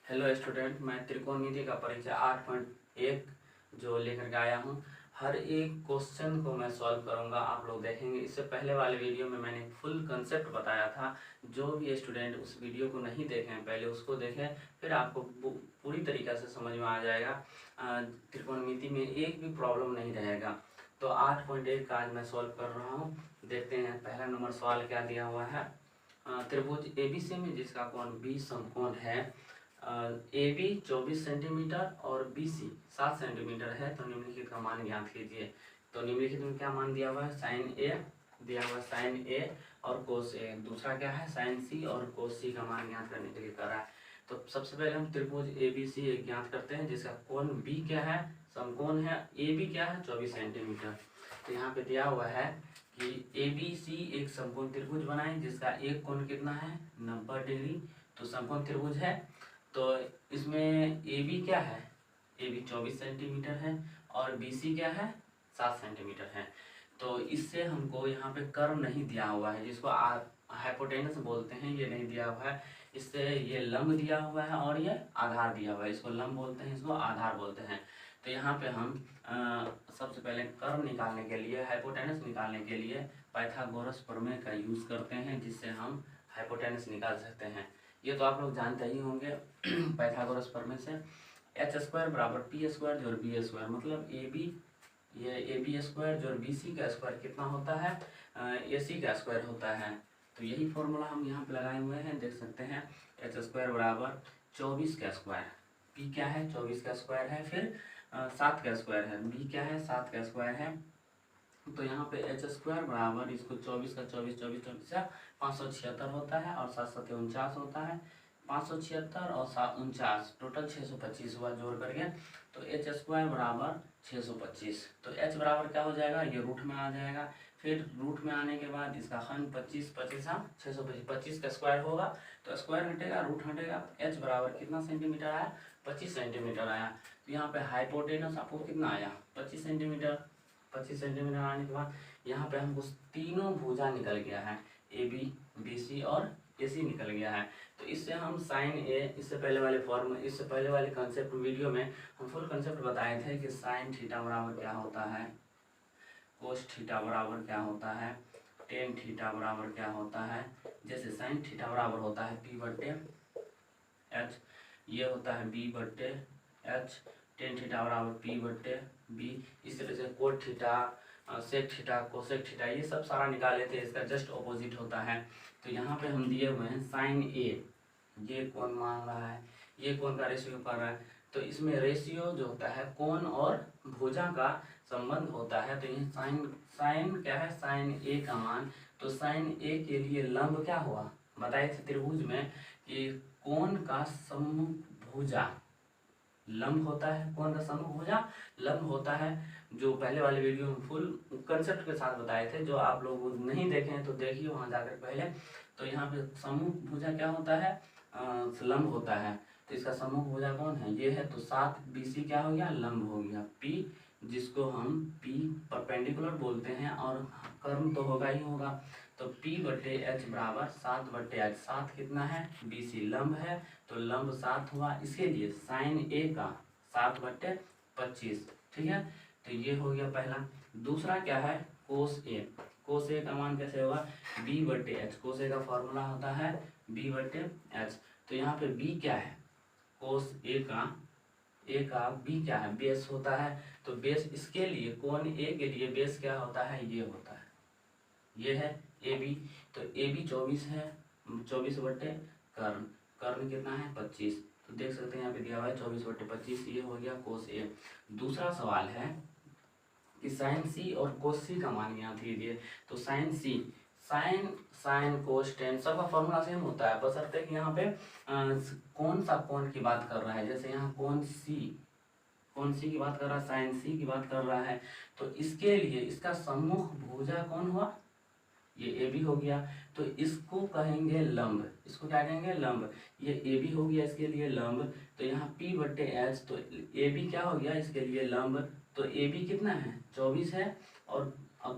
Hello student, मैं त्रिकोणमिति का परीक्षा 8.1 जो लेकर के आया हूँ। हर एक क्वेश्चन को मैं सॉल्व करूँगा, आप लोग देखेंगे। इससे पहले वाले वीडियो में मैंने फुल कंसेप्ट बताया था। जो भी स्टूडेंट उस वीडियो को नहीं देखे हैं पहले उसको देखें, फिर आपको पूरी तरीक़ा से समझ में आ जाएगा। त्रिकोणमिति में एक भी प्रॉब्लम नहीं रहेगा। तो 8.1 का आज मैं सॉल्व कर रहा हूँ। देखते हैं पहला नंबर सवाल क्या दिया हुआ है। त्रिभुज ABC में जिसका कोण 20 समकोण है, AB 24 सेंटीमीटर और BC 7 सेंटीमीटर है, तो निम्नलिखित का मान ज्ञात कीजिए। तो निम्नलिखित में क्या मान दिया हुआ है? साइन A दिया हुआ है, साइन A और कोस A। दूसरा क्या है? साइन C और कोस C का मान ज्ञात करने के लिए कर रहा है। तो सबसे पहले हम त्रिभुज ABC ज्ञात करते हैं जिसका कोण B क्या है? समकोण है। AB क्या है? 24 सेंटीमीटर। तो यहाँ पे दिया हुआ है कि ABC एक समकोण त्रिभुज बनाए जिसका एक कोण कितना है? 90 डिग्री। तो समकोण त्रिभुज है, तो इसमें AB क्या है? AB 24 सेंटीमीटर है और BC क्या है? 7 सेंटीमीटर है। तो इससे हमको यहाँ पे कर्व नहीं दिया हुआ है, जिसको आप हाइपोटेनस बोलते हैं, ये नहीं दिया हुआ है। इससे ये लंब दिया हुआ है और ये आधार दिया हुआ है। इसको लंब बोलते हैं, इसको आधार बोलते हैं। तो यहाँ पे हम सबसे पहले कर्व निकालने के लिए, हाइपोटेनस निकालने के लिए पाइथागोरस प्रमेय का यूज़ करते हैं, जिससे हम हाइपोटेनस निकाल सकते हैं। ये तो आप लोग जानते ही होंगे पाइथागोरस प्रमेय से। h² बराबर p² जोड़ b², मतलब AB² जोड़ BC का स्क्वायर कितना होता है? AC का स्क्वायर होता है। तो यही फॉर्मूला हम यहाँ पे लगाए हुए हैं, देख सकते हैं। h² बराबर 24 का स्क्वायर, p क्या है? 24 का स्क्वायर है, फिर 7 का स्क्वायर है, b क्या है? 7 का स्क्वायर है। तो यहाँ पे h² बराबर, इसको 24 का 24 24 24 से 576 होता है और 7 7 49 होता है। 576 और 49 टोटल 625 हुआ जोड़ करके। तो h² बराबर 625। तो h बराबर क्या हो जाएगा? ये रूट में आ जाएगा। फिर रूट में आने के बाद इसका खंड 25 25 625, 25 का स्क्वायर होगा तो स्क्वायर हटेगा, रूट हटेगा। h बराबर कितना सेंटीमीटर आया? 25 सेंटीमीटर आया। तो यहाँ पे हाइपोटेनस आपको कितना आया? 25 सेंटीमीटर। 25 सेंटीमीटर आने के बाद यहाँ पे हमको तीनों भुजा निकल गया है, AB BC और AC निकल गया है। तो इससे हम साइन A, इससे पहले वाले कंसेप्ट वीडियो में हम फुल कंसेप्ट बताए थे कि साइन थीटा बराबर क्या होता है, कोस थीटा बराबर क्या होता है, टेन थीटा बराबर क्या होता है। जैसे साइन थीटा बराबर होता है P/H, ये होता है B/H, टेन थीटा बराबर P/B। इस तरह से cot theta, sec theta, cosec theta, ये सब सारा निकाले थे, इसका जस्ट ऑपोजिट होता है। तो यहाँ पे हम दिए हुए हैं साइन A, ये कोण मान रहा है, ये कोण का रेशियो कर रहा है। तो इसमें रेशियो जो होता है कोण और भुजा का संबंध होता है। तो ये साइन क्या है? साइन A का मान। तो साइन A के लिए लंब क्या हुआ? बताए थे त्रिभुज में कि कोण का समभुजा लंब होता है, कोण का समभुजा लंब होता है। जो पहले वाले वीडियो में फुल कंसेप्ट के साथ बताए थे, जो आप लोग नहीं देखे हैं तो देखिए वहां जाकर पहले। तो यहाँ पे समभुजा क्या होता है? लंब होता है। तो इसका समभुजा कौन है? ये है। तो 7 BC क्या हो गया? लंब हो गया। P, जिसको हम P परपेंडिकुलर बोलते हैं, और कर्म तो होगा ही होगा। तो P/H बराबर 7/H। 7 कितना है? BC लंब है, तो लंब 7 हुआ। इसके लिए साइन A का 7/25, ठीक है। तो ये हो गया पहला। दूसरा क्या है? कोस A। कोस A का मान कैसे होगा? B/H। कोस A का फॉर्मूला होता है B/H। तो यहाँ पे B क्या है? कोस A का B क्या है? बेस होता है। तो बेस, इसके लिए कोण A के लिए बेस क्या होता है? ये होता है, ये है AB। तो AB 24 है, 24/कर्ण, कर्ण कितना है? 25। तो देख सकते हैं यहाँ पे दिया हुआ है 24/25, ये हो गया कोस A। दूसरा सवाल है कि साइन C और कोस C का मान ज्ञात कीजिए। तो sine C, sine cos tan सबका फॉर्मूला सेम होता है, बशर्ते कि यहाँ पे कौन सा कोण की बात कर रहा है। जैसे यहाँ कोण C की बात कर रहा है, साइन C की बात कर रहा है। तो इसके लिए इसका सम्मुख भुजा कौन हुआ? ये AB हो गया। तो इसको कहेंगे लंब। इसको क्या कहेंगे? लंब। ये AB हो गया, इसके लिए लंब। तो यहाँ P/H, तो AB क्या हो गया? इसके लिए लंब। तो AB कितना है? 24 है, और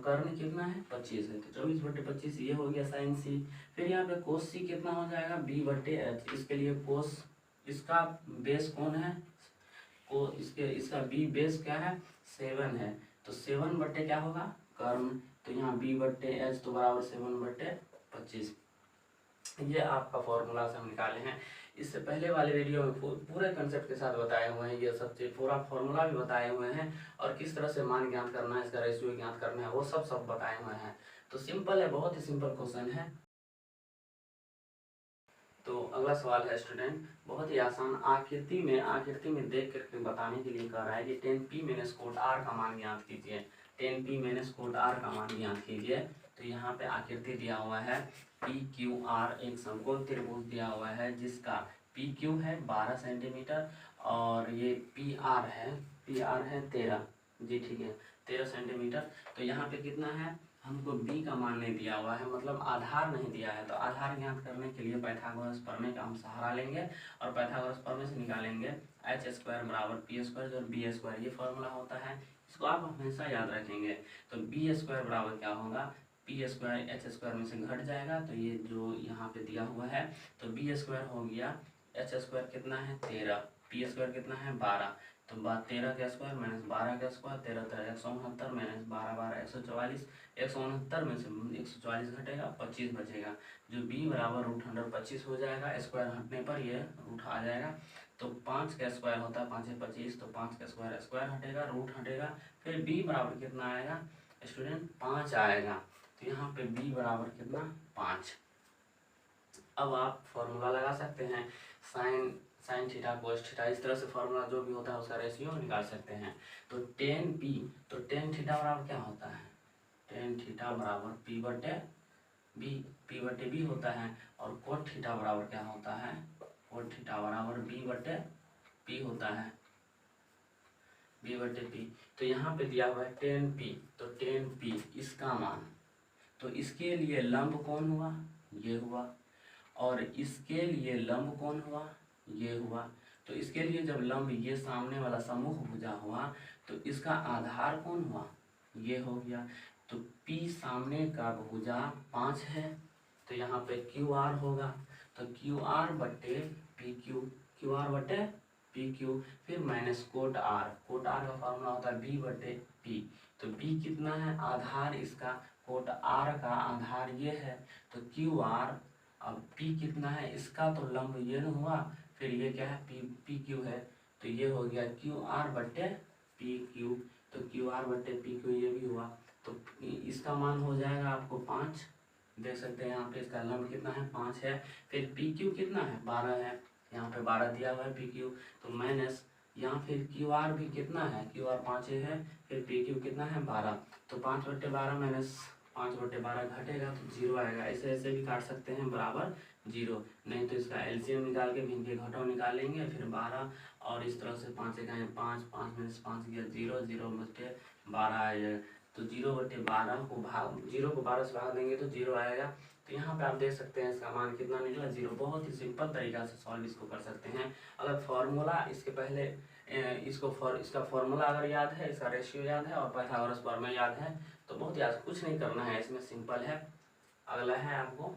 कर्ण कितना है? 25 है। तो 24/25 ये हो गया साइन C। फिर यहाँ पे कोस C कितना हो जाएगा? B/H। इसके लिए कोस इसका बेस कौन है, को इसका बी बेस क्या है, 7 है। तो 7 बट्टे क्या होगा, कर्म। तो यहाँ बी बट्टे एच तो बराबर 7 बट्टे 25। ये आपका फॉर्मूला से हम निकाले हैं। इससे पहले वाले वीडियो में पूरे कंसेप्ट के साथ बताए हुए हैं, ये सब चीज पूरा फॉर्मूला भी बताए हुए हैं, और किस तरह से मान ज्ञात करना है, इसका रेशियो ज्ञात करना है, वो सब बताए हुए हैं। तो सिंपल है, बहुत ही सिंपल क्वेश्चन है। तो अगला सवाल है स्टूडेंट, बहुत ही आसान, आकृति में देख करके बताने के लिए कह रहा है कि 10p माइनस कोट r का मान ज्ञात कीजिए। 10p माइनस कोट r का मान ज्ञात कीजिए। तो यहाँ पे आकृति दिया हुआ है PQR, एक समकोण त्रिभुज दिया हुआ है जिसका PQ है 12 सेंटीमीटर और ये PR है 13, जी ठीक है 13 सेंटीमीटर। तो यहाँ पे कितना है, हमको b का मान नहीं दिया हुआ है, मतलब आधार नहीं दिया है। तो आधार ज्ञात करने के लिए पाइथागोरस प्रमेय का हम सहारा लेंगे, और पाइथागोरस प्रमेय से निकालेंगे h स्क्वायर बराबर p स्क्वायर और b स्क्वायर, ये फॉर्मूला होता है, इसको आप हमेशा याद रखेंगे। तो b स्क्वायर बराबर क्या होगा, p स्क्वायर h स्क्वायर में से घट जाएगा, तो ये जो यहाँ पे दिया हुआ है, तो b स्क्वायर हो गया, h स्क्वायर कितना है 13, p स्क्वायर कितना है 12, तो 13 का स्क्वायर माइनस 12 का स्क्वायर, 13 13 169 माइनस 12 12 144, 169 में से 144 घटेगा 25 बचेगा, जो b बराबर √125 हो जाएगा। स्क्वायर हटने पर ये रूट आ जाएगा। तो 5 का स्क्वायर होता है 5 है 25, तो 5 का स्क्वायर स्क्वायर हटेगा, रूट हटेगा, फिर b बराबर कितना आएगा स्टूडेंट 5 आएगा। तो यहाँ पे b बराबर कितना 5। अब आप फॉर्मूला लगा सकते हैं, साइन थीटा कोस थीटा, इस तरह से फॉर्मूला जो भी होता है उसका रेशियो निकाल सकते हैं। तो टेन थीटा बराबर क्या होता है, टेन थीटा बराबर p बटे बी होता है, और कोट थीटा बराबर क्या होता है, कोट थीटा बराबर b बटे p होता है, b बटे p। तो यहाँ पे दिया हुआ है 10p, तो 10p इसका मान, तो इसके लिए लंब कौन हुआ, ये हुआ, और इसके लिए लंब कौन हुआ, ये हुआ। तो इसके लिए जब लंब ये सामने वाला सम्मुख भुजा हुआ, तो इसका आधार कौन हुआ, ये हो गया। तो P सामने का भुजा 5 है, तो यहाँ पे QR होगा, तो QR बटे PQ, QR बटे PQ, फिर माइनस कोट R का फॉर्मूला होता है B बटे P। तो B कितना है, आधार इसका, कोट R का आधार ये है, तो QR, अब P कितना है इसका, तो लंब ये न हुआ, फिर ये क्या है PQ है, तो ये हो गया QR बटे PQ, तो QR बटे PQ ये भी हुआ। तो इसका मान हो जाएगा आपको 5, देख सकते हैं यहाँ पे इसका लंब कितना है 5 है, फिर PQ कितना है 12 है, यहाँ पे 12 दिया हुआ है PQ, तो माइनस यहाँ फिर QR भी कितना है, QR 5 है, फिर PQ कितना है 12, तो 5 बटे 12 माइनस 5 बटे 12 घटेगा, तो 0 आएगा। ऐसे ऐसे भी काट सकते हैं बराबर 0, नहीं तो इसका एलसीएम निकाल के इनके घटाव निकालेंगे, फिर 12, और इस तरह से 5 एक 5, 5 माइनस 5 गया 0, 0 बटे 12 आएगा, तो 0 बटे 12 को भाग 0 को 12 से भाग देंगे तो 0 आएगा। तो यहाँ पे आप देख सकते हैं इसका मान कितना निकला 0। बहुत ही सिंपल तरीका से सॉल्व इसको कर सकते हैं। अगर फॉर्मूला इसके पहले इसका फॉर्मूला अगर याद है, इसका रेशियो याद है, और पाइथागोरस प्रमेय याद है, तो बहुत याद, कुछ नहीं करना है इसमें, सिंपल है। अगला है आपको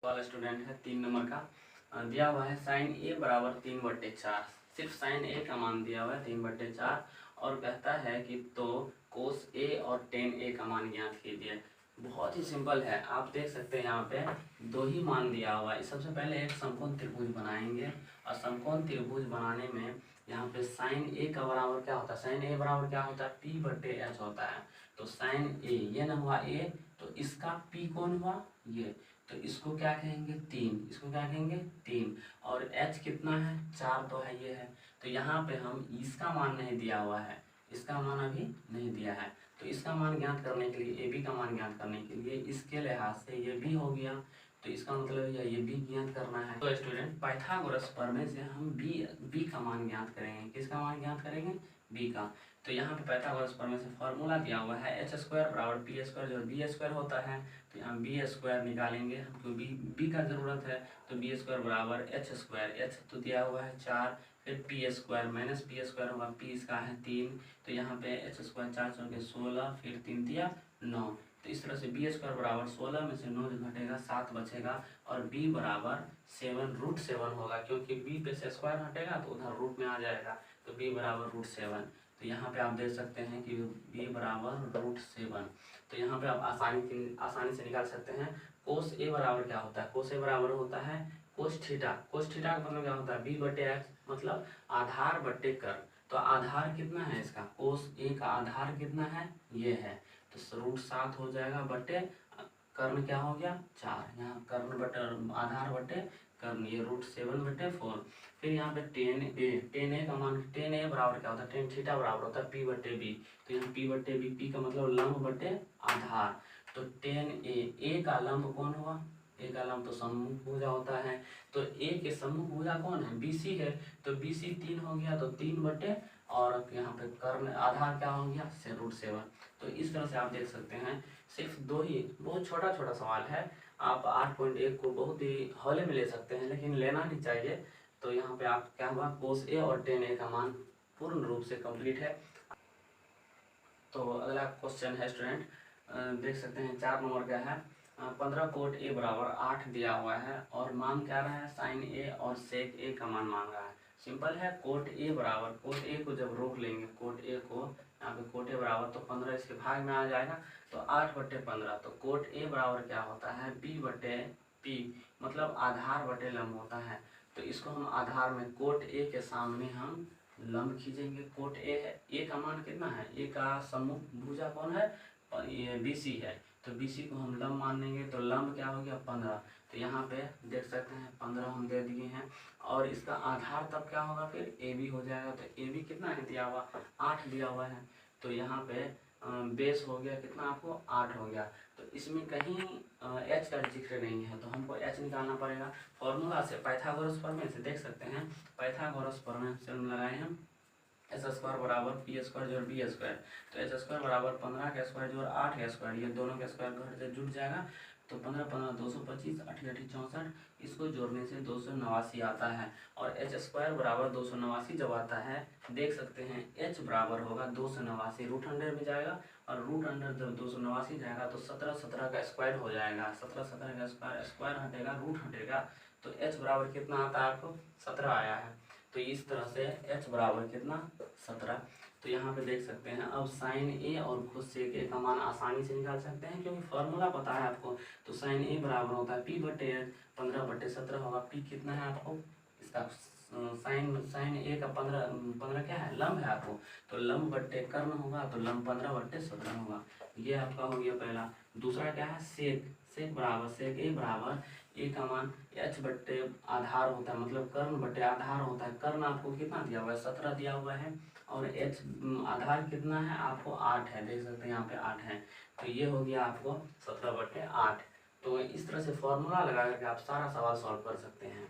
वाला स्टूडेंट है 3 नंबर का, दिया हुआ है साइन ए बराबर 3/4, सिर्फ साइन ए का मान दिया हुआ है 3/4, और कहता है कि तो कोस ए और टेन ए का मान ज्ञात कीजिए। बहुत ही सिंपल है, आप देख सकते हैं यहाँ पे 2 ही मान दिया हुआ है। सबसे पहले एक समकोण त्रिभुज बनाएंगे, और समकोण त्रिभुज बनाने में यहाँ पे साइन ए का बराबर क्या होता है, साइन ए बराबर क्या होता है P/H होता है। तो साइन ए ये ना हुआ ए, तो इसका P कौन हुआ ये, तो इसको क्या कहेंगे 3, इसको क्या कहेंगे 3, और H कितना है 4 तो है ये है। तो यहाँ पे हम इसका मान नहीं दिया हुआ है, इसका मान अभी नहीं दिया है, तो इसका मान ज्ञात करने के लिए AB का मान ज्ञात करने के लिए इसके लिहाज से ये भी हो गया, तो इसका मतलब ये भी ज्ञात करना है। तो स्टूडेंट पाइथागोरस प्रमेय से हम बी का मान ज्ञात करेंगे। किसका मान ज्ञात करेंगे, बी का। तो यहाँ पे पाइथागोरस प्रमेय से फॉर्मूला दिया हुआ है h स्क्वायर बराबर p स्क्वायर, जो b स्क्वायर होता है, तो यहाँ b स्क्वायर निकालेंगे, हमको b का जरूरत है, तो b स्क्वायर बराबर h स्क्वायर, h तो दिया हुआ है 4, फिर p square minus p square होगा, p इसका है 3, तो यहाँ पे h स्क्वायर 4 4 के 16, फिर 3 दिया 9, तो इस तरह से बी स्क्वायर बराबर 16 में से 9 घटेगा 7 बचेगा और बी बराबर 7√7 होगा, क्योंकि बी पे से स्क्वायर हटेगा तो उधर रूट में आ जाएगा, तो बी बराबर √7। तो यहाँ पे आप देख सकते हैं कि बी बराबर √7। तो यहाँ पे आप आसानी से निकाल सकते हैं। कोस ए बराबर क्या होता है, कोस ए बराबर होता है कोस थीटा। कोस थीटा का मतलब क्या होता है, बी बटे एक्स, मतलब आधार बटे कर। तो आधार कितना है इसका, कोस ए का आधार कितना है, ये है, तो √7 हो जाएगा बटे कर्ण क्या हो गया 4, यहाँ कर्ण बटे आधार बटे कर्ण, ये √7 बटे 4। फिर यहाँ पे टेन ए का मान, टेन ए बराबर क्या होता है, टेन थीटा बराबर होता है पी बटे बी। तो यहाँ पी बटे बी, पी का मतलब लंब बटे आधार, तो टेन ए का लंब कौन हुआ, ए का लंब तो सम्मुख भुजा होता है, तो ए के सम्मुख भुजा कौन है, बीसी है, तो बीसी 3 हो गया, तो 3 बटे और यहाँ पे कर्ण आधार क्या हो गया √7। तो इस तरह से आप देख सकते हैं। सिर्फ दो ही बहुत छोटा छोटा सवाल है, आप 8.1 को बहुत ही हौले में ले सकते हैं, लेकिन लेना नहीं चाहिए। तो यहाँ पे आप क्या हुआ, कोस ए और टेन ए का मान पूर्ण रूप से कंप्लीट है। तो अगला क्वेश्चन है स्टूडेंट, देख सकते हैं 4 नंबर का है। 15 कोट ए बराबर 8 दिया हुआ है और मान क्या रहा है, साइन ए और सेक ए का मान मांग रहा है। सिंपल है, कोट ए बराबर, कोट ए को जब रोक लेंगे, कोट ए को यहाँ पे कोट ए बराबर, तो 15 इसके भाग में आ जाएगा, तो 8 बटे 15। तो कोट ए बराबर क्या होता है, बी बटे पी, मतलब आधार बटे लंब होता है। तो इसको हम आधार में कोट ए के सामने हम लंब खींचेंगे। कोट ए है, ए का मान कितना है, ए का सम्मुख भुजा कौन है, ये बीसी है, तो बीसी को हम लंब मान लेंगे, तो लंब क्या हो गया 15। तो यहाँ पे देख सकते हैं 15 हम दे दिए हैं, और इसका आधार तब क्या होगा, फिर ए बी हो जाएगा। तो ए बी कितना है दिया हुआ, 8 दिया हुआ है, तो यहाँ पे बेस हो गया कितना आपको 8 हो गया। तो इसमें कहीं एच का जिक्र नहीं है, तो हमको एच निकालना पड़ेगा। फॉर्मूला से पाइथागोरस प्रमेय से देख सकते हैं, पाइथागोरस प्रमेय से हम लगाए हैं एच स्क्वायर बराबर पी स्क्वायर जोड़ बी स्क्वायर। तो एच स्क्वायर बराबर 15 का स्क्वायर जोड़ 8 का स्क्वायर, ये दोनों का स्क्वायर घर से जुट जाएगा, तो 15 15 225, 8 8 64, इसको जोड़ने से 289 आता है। और एच स्क्वायर बराबर 289 जब आता है, देख सकते हैं एच बराबर होगा 289, रूट अंडर में जाएगा, और रूट अंडर जब 289 जाएगा तो 17 17 का स्क्वायर हो जाएगा, 17 17 का स्क्वायर, स्क्वायर हटेगा रूट हटेगा, तो एच बराबर कितना आता है आपको 17 आया है। तो इस तरह से h बराबर कितना 17। तो यहाँ पे देख सकते हैं, अब साइन ए और खुद सेक ए का मान आसानी से निकाल सकते हैं, क्योंकि फॉर्मूला पता है आपको। तो साइन ए बराबर होता है पी बटे 15 बटे 17 होगा, पी कितना है आपको, इसका साइन ए का 15 क्या है, लंब है आपको, तो लंब बट्टे कर्ण होगा, तो लंब 15 बट्टे 17 होगा, ये आपका हो गया पहला। दूसरा क्या है, सेक बराबर, सेक ए बराबर ए का मान एच बट्टे आधार होता है, मतलब कर्ण बट्टे आधार होता है। कर्ण आपको कितना दिया हुआ है 17 दिया हुआ है, और एच आधार कितना है आपको 8 है, देख सकते हैं यहाँ पे 8 है, तो ये हो गया आपको 17 बट्टे 8। तो इस तरह से फॉर्मूला लगा करके आप सारा सवाल सॉल्व कर सकते हैं।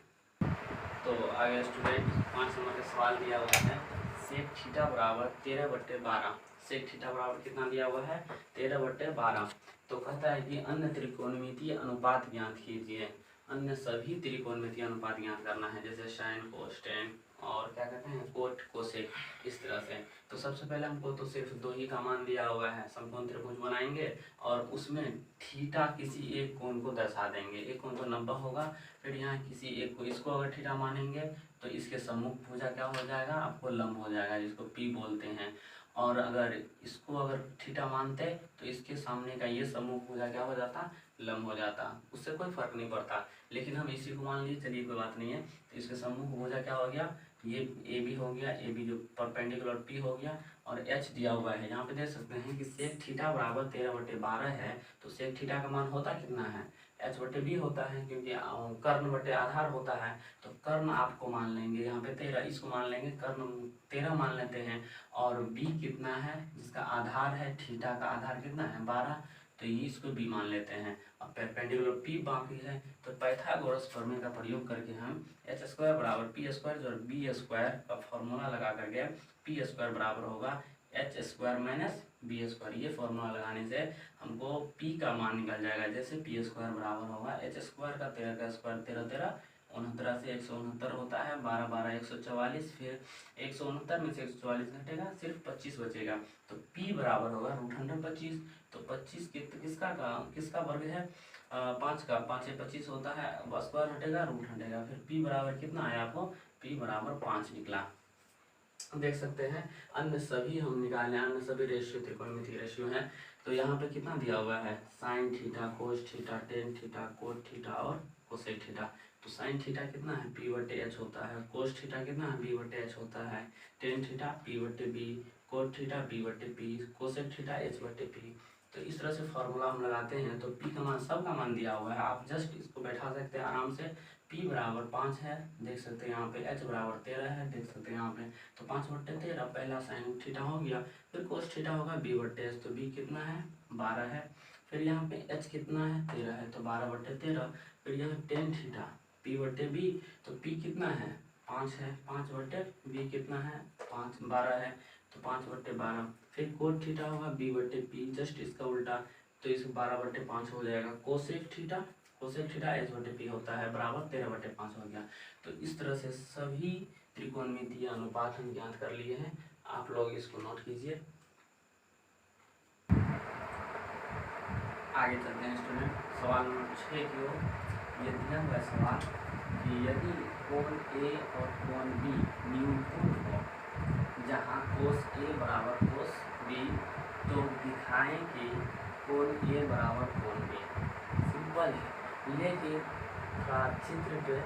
तो आगे स्टूडेंट 5 नंबर का सवाल दिया हुआ है, सेक थीटा बराबर 13 बट्टे 12। सेक थीटा बराबर कितना दिया हुआ है 13 बट्टे 12। तो कहता है कि अन्य त्रिकोणमितीय अनुपात ज्ञात कीजिए। अन्य सभी त्रिकोणमितीय अनुपात ज्ञात करना है, जैसे साइन कोस्टेन और क्या कहते हैं कोट कोसेक, इस तरह से। तो सबसे पहले हमको तो सिर्फ 2 ही का मान दिया हुआ है, समकोण त्रिभुज बनाएंगे और उसमें थीटा किसी एक कोण को दर्शा देंगे। एक कोण तो 90 होगा, फिर यहाँ किसी एक को, इसको अगर थीटा मानेंगे तो इसके सम्मुख भुजा क्या हो जाएगा आपको लंब हो जाएगा, जिसको पी बोलते हैं। और अगर इसको अगर थीटा मानते तो इसके सामने का ये सम्मुख भुजा क्या हो जाता लंब हो जाता, उससे कोई फर्क नहीं पड़ता। लेकिन हम इसी को मान लीजिए, चलिए कोई बात नहीं है। तो इसके सम्मुख भुजा क्या हो गया, ये ए बी हो गया, ए बी जो परपेंडिकुलर पी हो गया, और एच दिया हुआ है। यहाँ पे देख सकते हैं कि सेक थीटा बराबर 13 बटे 12 है, तो सेक थीटा का मान होता कितना है एच बटे बी होता है, क्योंकि कर्ण बटे आधार होता है। तो कर्ण आपको मान लेंगे यहाँ पे 13, इसको मान लेंगे कर्ण 13 मान लेते हैं, और बी कितना है जिसका आधार है, थीटा का आधार कितना है 12, तो ये इसको बी मान लेते हैं। अब परपेंडिकुलर पी बाकी है, तो पाइथागोरस प्रमेय का प्रयोग करके हम एच स्क्वायर बराबर पी स्क्वायर जो बी स्क्वायर का फॉर्मूला लगा करके पी स्क्वायर बराबर होगा H square minus B square. ये फॉर्मूला लगाने से हमको पी का मान निकल जाएगा, जैसे पी स्क्वायर बराबर होगा एच स्क्वायर का 13 का स्क्वायर 13 13 69 से 169 होता है, 12 12 144, फिर 169 में से 144 घटेगा, सिर्फ 25 बचेगा। तो P बराबर होगा √125। तो 25 किसका वर्ग है? 5 का, 5 से 25 होता है, स्क्वायर हटेगा, रूट हटेगा, फिर P बराबर कितना आया आपको? P बराबर 5 निकला। देख सकते हैं अन्य सभी हम निकाले, अन्य सभी रेशियो त्रिकोणमितीय रेशियो हैं। तो यहाँ पे कितना दिया हुआ है? Sine theta, cos theta, tan theta, cot theta और कोसेक थीटा। तो साइन थीटा कितना है? P/H होता है। कोस थीटा कितना है? B/H होता है। Tan theta P/B, cot theta B/P, cosec theta H/P। तो इस तरह से फॉर्मूला हम लगाते हैं। तो P का मान, सब का मान दिया हुआ है, आप जस्ट इसको बैठा सकते हैं आराम से। P बराबर 5 है, देख सकते हैं यहाँ पे। H बराबर 13 है, देख सकते हैं यहाँ पे। तो 5/13, पहला साइन थीटा हो गया, फिर कोस थीटा होगा B/H। तो B कितना है? 12 है। फिर यहाँ पे H कितना है? 13 है, तो 12/13। फिर यहाँ टेन थीटा P/B, तो P कितना है? 5 है, 5/B कितना है? 5 12 है, तो 5/12। फिर कोट थीटा होगा B/P, जस्ट इसका उल्टा, तो इस 12/5 हो जाएगा। कोसेक थीटा H/P होता है, बराबर 13/5 हो गया। तो इस तरह से सभी त्रिकोणमितीय अनुपात हम ज्ञात कर लिए हैं। आप लोग इसको नोट कीजिए। आगे चलते हैं स्टूडेंट, सवाल नंबर 6 की ओर। ये दिया हुआ सवाल कि यदि कोण A और कोण B न्यूनतम हो, जहाँ कोस A बराबर कोस B, तो दिखाएं कि कोण A बराबर कोण B। सिंपल है, लेकिन थोड़ा चित्र पे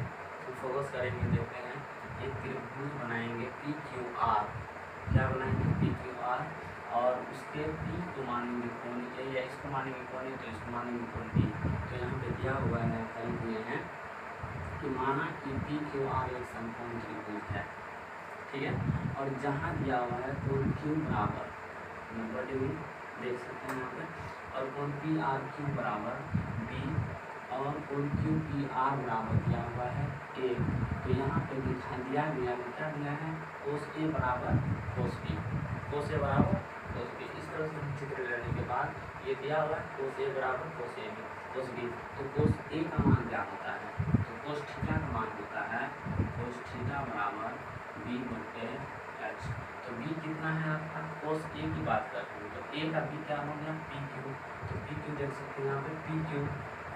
फोकस करेंगे। देखते हैं, एक त्रिभुज बनाएंगे PQR। क्या बनाएंगे? PQR, और उसके P को मानेंगे कोण A, या इसको मानेंगे कोण A, तो इसको मानेंगे कोण B। तो यहाँ पे दिया हुआ है, कहीं दिए हैं कि माना कि PQR एक समकोण त्रिभुज है, ठीक है, और जहाँ दिया हुआ है कोण Q बराबर 90 डिग्री, देख सकते हैं यहाँ पे, और कोण PRQ बराबर B, और कोण QPR बराबर दिया हुआ है A। तो यहाँ पे दिया गया है, क्या दिया है? कोस A बराबर कोस B, कोस A बराबर कोस B। इस तरह से चित्र लेने के बाद ये दिया हुआ है कोस A बराबर कोस A कोस B। तो कोस A का मान क्या होता है? तो कोस थीटा का मान होता है कोस थीटा बराबर B/H। तो B कितना है आपका? कोस A की बात कर रहे हैं, तो A का B क्या हो गया? PQ। तो PQ देख सकते हैं यहाँ पे PQ,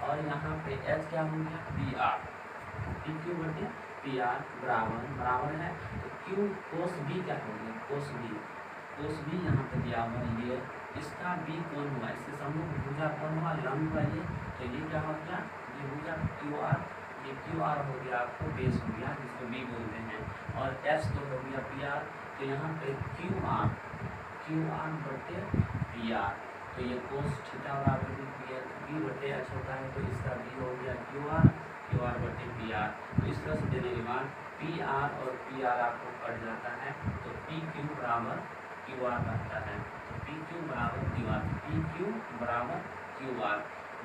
और यहाँ पे H क्या हो गया? PR। PQ/PR बराबर है, तो Q कोस B क्या हो गया? कोस B यहाँ पे दिया हुआ है, ये इसका B कौन हुआ? इसके सम्मुख भुजा कौन हुआ? लंब हुआ ये। तो ये क्या हो गया? ये भुजा QR, ये QR हो गया आपको बेस हो गया, जिसको B बोलते हैं, और H तो हो गया PR। तो यहाँ पे QR/PR, तो ये कोस थीटा बराबर B/H होता है, तो इसका B हो गया QR/PR। तो इस तरह से देने के बाद PR और PR आपको कट जाता है, तो PQ बराबर QR रहता है। तो PQ बराबर QR,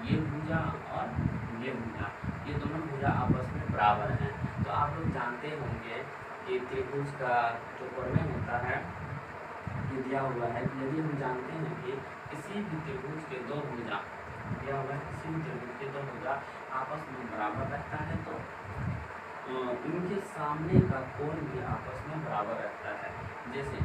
ये भुजा और ये भुजा, ये दोनों भुजा आपस में बराबर हैं। तो आप लोग जानते होंगे कि त्रिभुज का जो प्रमेय होता है, ये दिया हुआ है कि यदि हम जानते हैं कि किसी भी त्रिभुज के दो भुजा दिया हुआ है, किसी भी त्रिभुज के दो भुजा आपस में बराबर रहता है, तो इनके सामने का कोण भी आपस में बराबर रहता है। जैसे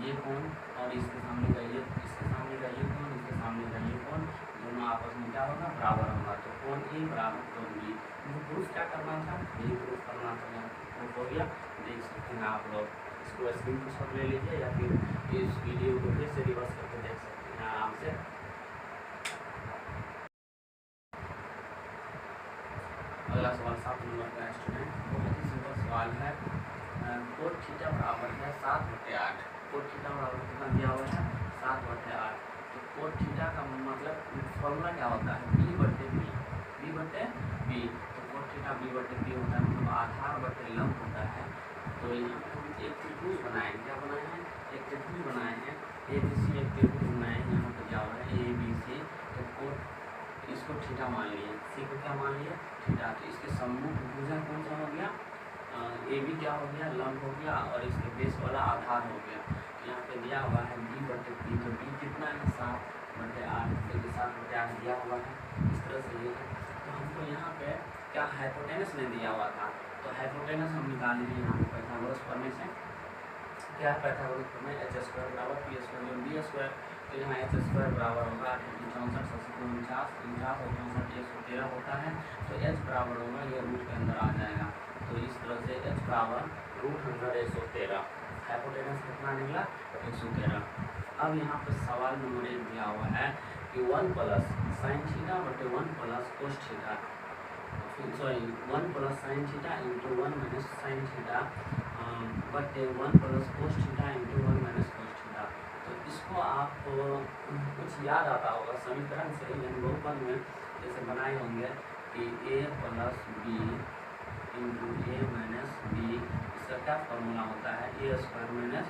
ये कोण और इसके सामने का ये, इसके सामने का ये कोण, इसके सामने का ये कोण, दोनों आपस में क्या होगा? बराबर होगा। तो कोण A बराबर कोण B। मुझे प्रूफ क्या करना था? यही प्रूफ करना था, प्रूफ हो गया। देख सकते हैं आप लोग, इसको स्क्रीनशॉट ले लीजिए, या फिर इस वीडियो को फिर से रिवर्स करके देख सकते हैं आराम से। अगला सवाल 7 नंबर का स्टूडेंट, बहुत ही सिंपल सवाल है। कोट थीटा बराबर है 7/8। कोट थीटा बराबर कितना दिया हुआ है? 7/8। तो कोट थीटा का मतलब फॉर्मूला क्या होता है? B/B। तो कोट थीटा B/B होता है, मतलब आधार बटे लंब होता है। तो यहाँ पे हम एक त्रिभुज बनाए, क्या बनाए हैं? एक त्रिभुज बनाए हैं, ABC एक त्रिभुज बनाए हैं, यहाँ पे क्या हो रहा है? ABC। तो कोट इसको थीटा मान लिए, C को क्या मान लिया? थीटा। तो इसके सम्मुख भुजा कौन सा हो गया? AB क्या हो गया? लंब हो गया, और इसके बेस वाला आधार हो गया। तो यहाँ पे दिया हुआ है B/P। तो B कितना है? 7/8, क्योंकि 7/8 दिया हुआ है। इस तरह से ये है। तो हमको यहाँ पे क्या इसका हाइपोटेनस नहीं दिया हुआ था, तो हाइपोटेनस हम निकाल लिए यहाँ पे पाइथागोरस प्रमेय से। क्या है पाइथागोरस प्रमेय? एच स्क्वायर बराबर पी स्क्वायर बी स्क्वायर। तो यहाँ एच स्क्वायर बराबर होगा 64 49 49 और 64 113 होता है। तो एच बराबर होगा, ये रूट के अंदर आ जाएगा। तो इस तरह से एच बराबर रूट अंदर 113, हाइपोटेनस कितना निकला? 113। अब यहाँ पर सवाल नंबर 1 दिया हुआ है कि 1 प्लस साइन थीटा बटे 1 plus cos theta, sorry 1 plus sine theta into 1 minus sine theta बटे 1 plus cos theta into 1 minus cos theta. तो इसको आप कुछ याद आता होगा समीकरण से, यानी बहुपद में जैसे बनाए होंगे कि a plus B into A minus B, इसका क्या फॉर्मूला होता है? A square minus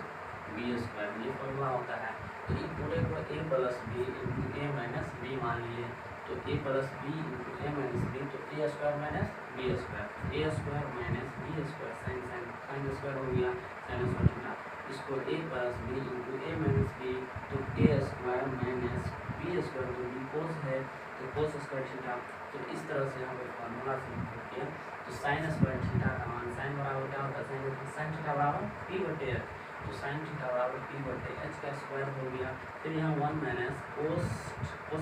B square, ये फॉर्मूला होता है। तो ये पूरे को a plus B into A minus B मान लिए, तो a plus B into A minus B, तो A square minus B square, A square minus B square, sine sine sine square हो गया साइन स्क्वायर थीटा। इसको a plus B into A minus B, तो A square minus B square, तो B कोस है तो cos square theta. तो इस तरह से यहाँ पर फॉर्मूला से किया। तो साइन स्क्वायर थीटा का मान साइन बराबर क्या होता है? साइन थीटा बराबर पी बटे एच, तो साइन थीटा बराबर पी बटे एच का स्क्वायर हो गया। फिर यहाँ 1 माइनस कोस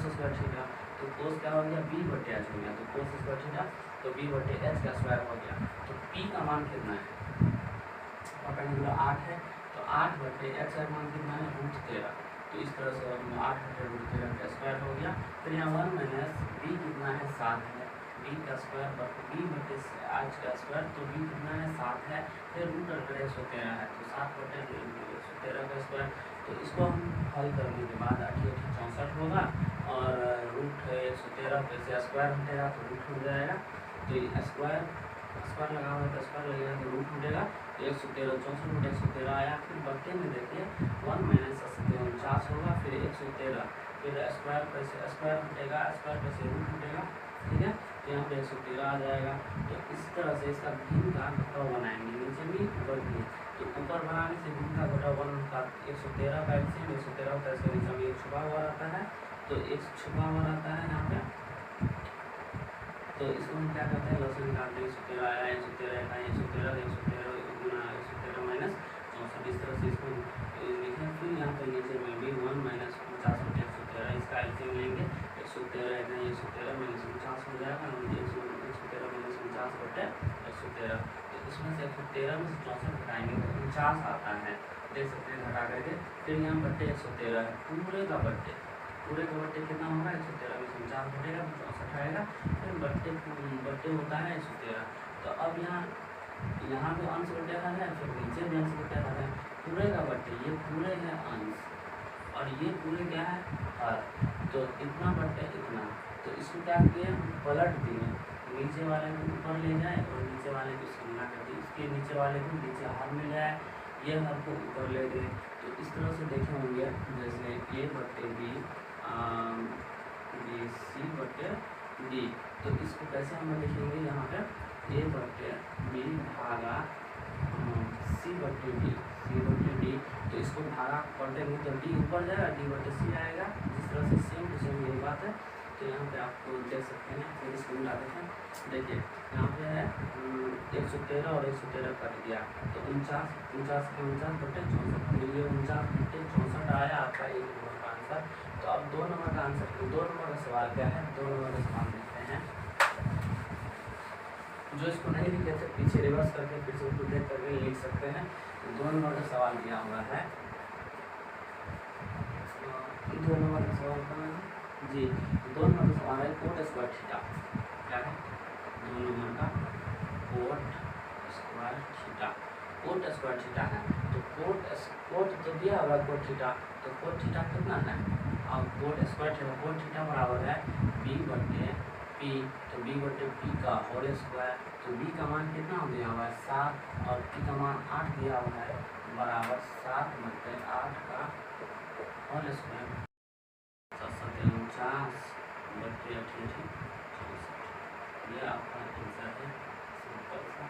स्क्वायर थीटा, तो कोस क्या हो गया? बी बटे एच हो गया, तो कोस स्क्वायर थीटा तो बी बटे एच का स्क्वायर हो गया। तो पी का मान कितना है? पकड़ 8 है, तो 8 बटे एच का मान कितना है? रूट 13। तो इस तरह से 8 बटे रूट 13 का स्क्वायर हो गया। फिर यहाँ 1 माइनस बी कितना है? 7 है, बी का स्क्वायर बटे बी बटे एच का स्क्वायर, तो बी कितना है? 7 है। फिर रूट अंदर 113 है, तो 7 बटे 113 का स्क्वायर। तो इसको हम हल करने के बाद 8 64 होगा, और रूट 113 पे से स्क्वायर हटेगा तो रूट हो जाएगा। तो ये स्क्वायर लगा हुआ तो स्क्वायर लगेगा तो रूट हटेगा, तो 113 64 बटे 113 आया। फिर बटे में देखिए 1 माइनस 49 होगा, फिर 113, फिर स्क्वायर पे से स्क्वायर हटेगा, स्क्वायर पे से रूट हटेगा, ठीक है। तो यहाँ पे 113 आ जाएगा। तो इस तरह से इसका भिन्न का घटाव बनाएंगे, नीचे भी ऊपर भी। तो ऊपर बनाने से भिन्न का घटाव 1 का 113 का एलसीएम 113 होता है, इसके नीचे में एक छुपा हुआ रहता है, तो एक छुपा हुआ रहता है यहाँ पे। तो इसको हम क्या करते हैं? लॉस निकालते हैं। 113 आया, 113 का 113 गुना 113 माइनस 64, इस तरह से इसको लिखें। फिर यहाँ पर नीचे में भी 1 माइनस 50 बटे 113, इसका एलसीएम लेंगे। 113 का 113 माइनस 50 हो जाएगा, 113 माइनस 50 बटे 113। तो इसमें से 113 में से 64 घटाएंगे तो 49 आता है, देख सकते हैं घटा करके। फिर यहाँ बटे 113 है, पूरे का बट्टे कितना होगा? 113 में 49 घटेगा तो 64 आएगा। फिर बट्टे होता है 113। तो अब यहाँ भी अंश बटे रहा है, फिर नीचे भी अंश बटे रहा है। पूरे का बट्टे, ये पूरे है अंश और ये पूरे क्या है? हर। तो इतना बट्टे इतना, तो इसको क्या किए? पलट दिए, नीचे वाले को ऊपर ले जाए और नीचे वाले को सामना कर दिए, इसके नीचे वाले को नीचे हर मिल जाए, ये हर को ऊपर ले गए। तो इस तरह से देखे होंगे, जैसे ए बटे बी सी बटे डी। तो इसको कैसे हम लिखेंगे? यहाँ पे ए बटे बी भागा सी बटे डी। तो इसको भागा पलटेंगे तो डी ऊपर जाएगा, डी बटे सी आएगा। जिस तरह से सेम टू सेम यही बात है। तो यहाँ पे आपको देख सकते हैं, फिर इसको मिला देते हैं। देखिए यहाँ पे है 113 और 113 कट गया, तो 49 के 49 बटे 64, ये 49 बटे 64 आया आपका 1 नंबर का आंसर। तो अब 2 नंबर का आंसर, 2 नंबर का सवाल क्या है? 2 नंबर का सवाल देखते हैं। जो इसको नहीं लिखे थे पीछे रिवर्स करके फिर से उसको देख करके लिख सकते हैं। तो 2 नंबर का सवाल दिया हुआ है। 2 नंबर का सवाल कहाँ है जी? 2 नंबर का सवाल है कोट स्क्वायर थीटा। क्या है? 2 नंबर का coat square theta. Coat square theta है, तो कोट तो दिया हुआ कोट थीटा, तो कोट थीटा कितना है? अब coat square theta, cot theta बराबर है बी बटे पी, तो बी बटे पी का होल स्क्वायर। तो बी का मान कितना दिया हुआ है? 7, और पी का मान 8 दिया हुआ है, बराबर 7 बटे 8 का होल स्क्वायर, 749 बटे 64। ये आपका आंसर है, सिंपल सा।